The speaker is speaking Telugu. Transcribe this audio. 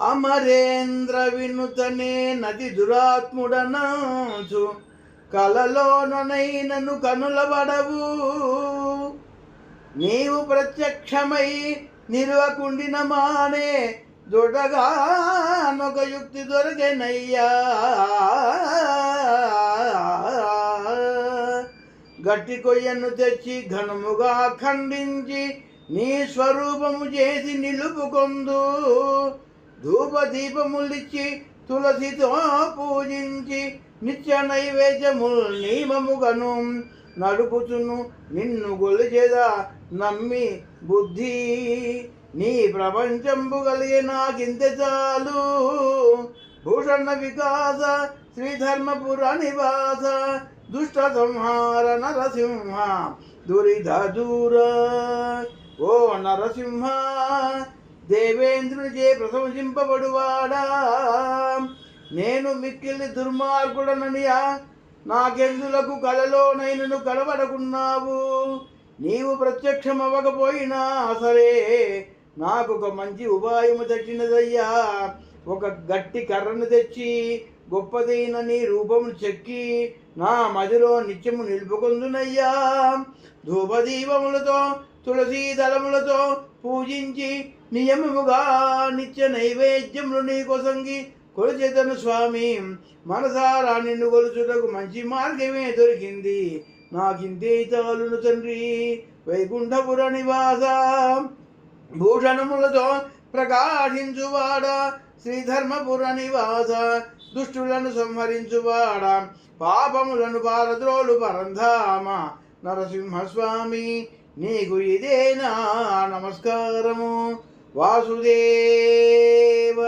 అమరేంద్ర వినుతనే నది దురాత్ముడనాచు కలలోననైనను కనులబడవు. నీవు ప్రత్యక్షమై నిలువకుండిన మానే దొడగానొక యుక్తి దొరికెనయ్యా. గట్టి కొయ్యను తెచ్చి ఘనముగా ఖండించి నీ స్వరూపము చేసి నిలుపుకొందు. ధూపదీపములిచ్చి తులసితో పూజించి నిత్య నైవేద్యముల్ నియమముగను నడుపుచును నిన్ను గొలిచెదా నమ్మి బుద్ధి. నీ ప్రపంచంబు కలిగే నాకింతే చాలు. భూషణ వికాస శ్రీధర్మపుర నివాస దుష్ట సంహార నరసింహ దురిధ దూర. ఓ నరసింహ దేవేంద్రునిచే ప్రశంసింపబడువాడా, నేను మిక్కిలి దుర్మార్గుడననియా నాకెందులకు కలలోనైనను కనబడకున్నావు. నీవు ప్రత్యక్షమవ్వకపోయినా సరే నాకు ఒక మంచి ఉపాయము తట్టినదయ్యా. ఒక గట్టి కర్రను తెచ్చి గొప్పదైన నీ రూపము చెక్కి నా మదిలో నిత్యము నిలుపుకొందునయ్యా. ధూపదీపములతో తులసీ దళములతో పూజించి నియమముగా నిత్య నైవేద్యములు నీకోసంగి కొలిచెదను స్వామి. మనసారా నిన్ను కొలుచుటకు మంచి మార్గమే దొరికింది. నాకింతే చాలును తండ్రి. వైకుంఠపుర నివాస భూషణములతో ప్రకాశించువాడా, శ్రీధర్మపుర నివాస దుష్టులను సంహరించువాడా, పాపములను పారద్రోలు పరంధామ నరసింహస్వామి నీకు ఇదేనా నమస్కారము. వాసుదేవ